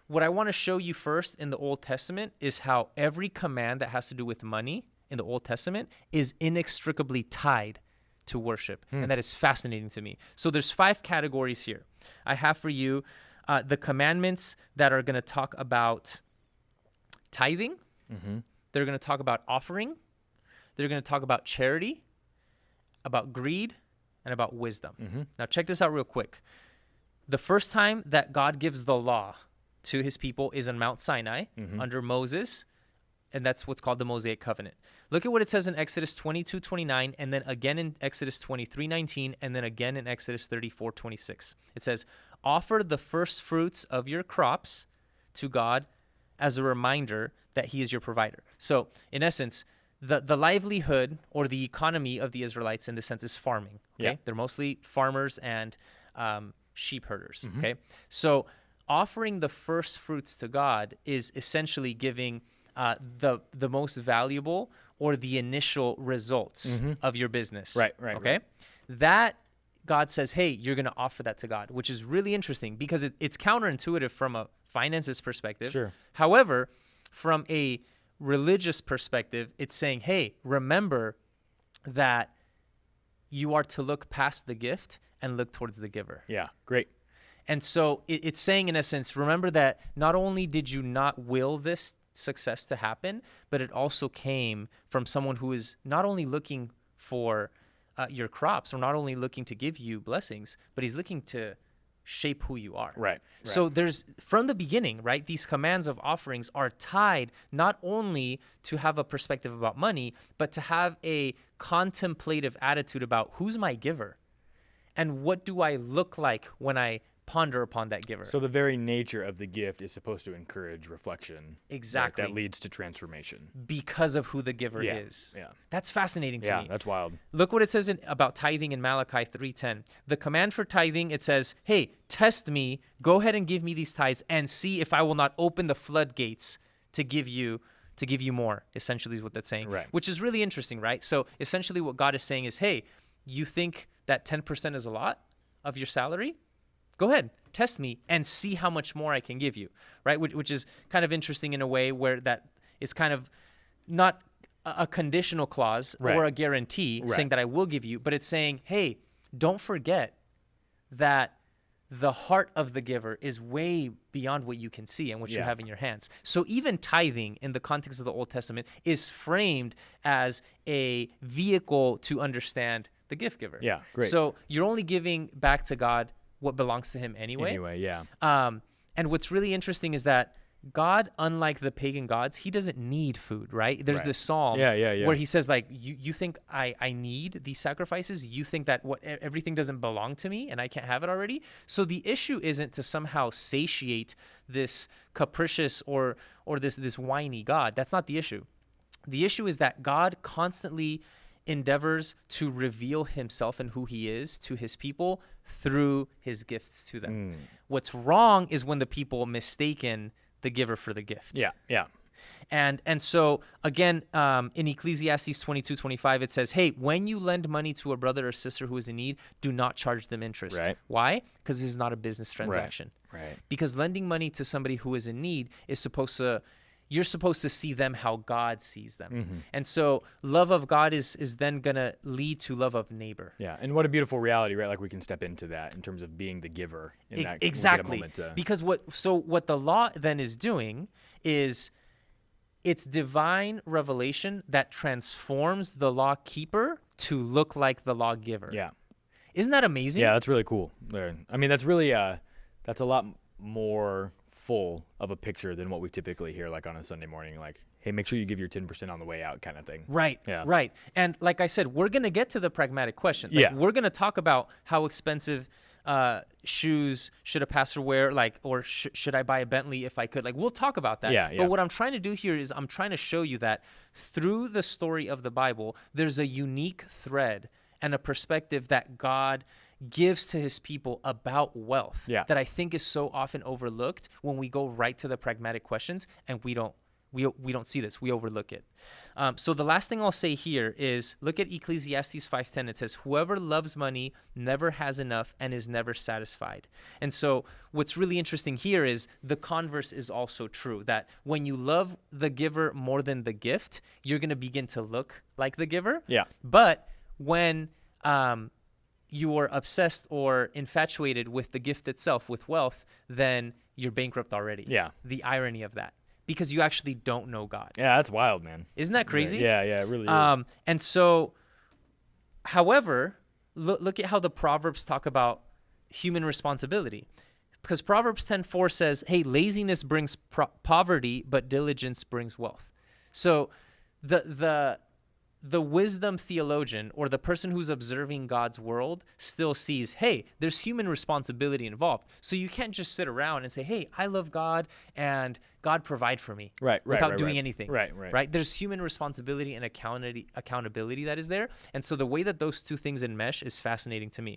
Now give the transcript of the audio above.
what I want to show you first in the Old Testament is how every command that has to do with money in the Old Testament is inextricably tied to worship. And that is fascinating to me. So there's 5 categories here. I have for you the commandments that are going to talk about tithing. They're going to talk about offering. They're going to talk about charity, about greed, and about wisdom. Now check this out real quick. The first time that God gives the law to his people is on Mount Sinai under Moses, and that's what's called the Mosaic Covenant. Look at what it says in Exodus 22:29, and then again in Exodus 23:19, and then again in Exodus 34:26. It says, offer the first fruits of your crops to God as a reminder that he is your provider. So in essence, the livelihood or the economy of the Israelites in this sense is farming. Okay, they're mostly farmers and sheep herders. Okay, so offering the first fruits to God is essentially giving the most valuable or the initial results of your business. Right. Okay, that God says, hey, you're going to offer that to God, which is really interesting because it's counterintuitive from a finances perspective. Sure. However, from a religious perspective, it's saying, hey, remember that you are to look past the gift and look towards the giver. Yeah, great. And so it's saying, in essence, remember that not only did you not will this success to happen, but it also came from someone who is not only looking for your crops or not only looking to give you blessings, but he's looking to shape who you are. Right. So there's, from the beginning, right, these commands of offerings are tied not only to have a perspective about money, but to have a contemplative attitude about who's my giver and what do I look like when I ponder upon that giver. So the very nature of the gift is supposed to encourage reflection. Exactly. That leads to transformation. Because of who the giver is. Yeah. That's fascinating to me. Yeah, that's wild. Look what it says about tithing in Malachi 3:10. The command for tithing, it says, hey, test me, go ahead and give me these tithes and see if I will not open the floodgates to give you more, essentially is what that's saying. Right. Which is really interesting, right? So essentially what God is saying is, hey, you think that 10% is a lot of your salary? Go ahead, test me and see how much more I can give you, right? Which is kind of interesting in a way where that is kind of not a conditional clause or a guarantee saying that I will give you, but it's saying, hey, don't forget that the heart of the giver is way beyond what you can see and what you have in your hands. So even tithing in the context of the Old Testament is framed as a vehicle to understand the gift giver. Yeah, great. So you're only giving back to God what belongs to him anyway. And what's really interesting is that God, unlike the pagan gods, he doesn't need food, right? There's this psalm where he says, like, you think I need these sacrifices? You think that everything doesn't belong to me and I can't have it already? So the issue isn't to somehow satiate this capricious or this whiny God. That's not the issue. The issue is that God constantly endeavors to reveal himself and who he is to his people through his gifts to them. What's wrong is when the people mistaken the giver for the gift. And so again, in Ecclesiastes 22:25, it says, hey, when you lend money to a brother or sister who is in need, do not charge them interest. Why? Because this is not a business transaction. Because lending money to somebody who is in need is you're supposed to see them how God sees them. And so love of God is then going to lead to love of neighbor. Yeah, and what a beautiful reality, right? Like we can step into that in terms of being the giver in that exactly. moment. Because what the law then is doing is it's divine revelation that transforms the law keeper to look like the law giver. Yeah. Isn't that amazing? Yeah, that's really cool. I mean, that's really that's a lot more full of a picture than what we typically hear like on a Sunday morning, like, hey, make sure you give your 10% on the way out kind of thing. Right. And like I said, we're going to get to the pragmatic questions. Like, we're going to talk about how expensive shoes should a pastor wear, like, or should I buy a Bentley if I could? Like, we'll talk about that. But what I'm trying to do here is I'm trying to show you that through the story of the Bible, there's a unique thread and a perspective that God gives to his people about wealth that I think is so often overlooked when we go right to the pragmatic questions and we don't We don't see this. We overlook it. So the last thing I'll say here is look at Ecclesiastes 5:10. It says, whoever loves money never has enough and is never satisfied. And so what's really interesting here is the converse is also true, that when you love the giver more than the gift, you're going to begin to look like the giver. Yeah. But when you are obsessed or infatuated with the gift itself, with wealth, then you're bankrupt already. Yeah. The irony of that. Because you actually don't know God. Yeah, that's wild, man. Isn't that crazy? Yeah, it really is. And so, however, look at how the Proverbs talk about human responsibility. Because Proverbs 10:4 says, hey, laziness brings poverty, but diligence brings wealth. So the wisdom theologian or the person who's observing God's world still sees, hey, there's human responsibility involved. So you can't just sit around and say, hey, I love God and God provide for me without doing anything. Right. There's human responsibility and accountability that is there. And so the way that those two things enmesh is fascinating to me.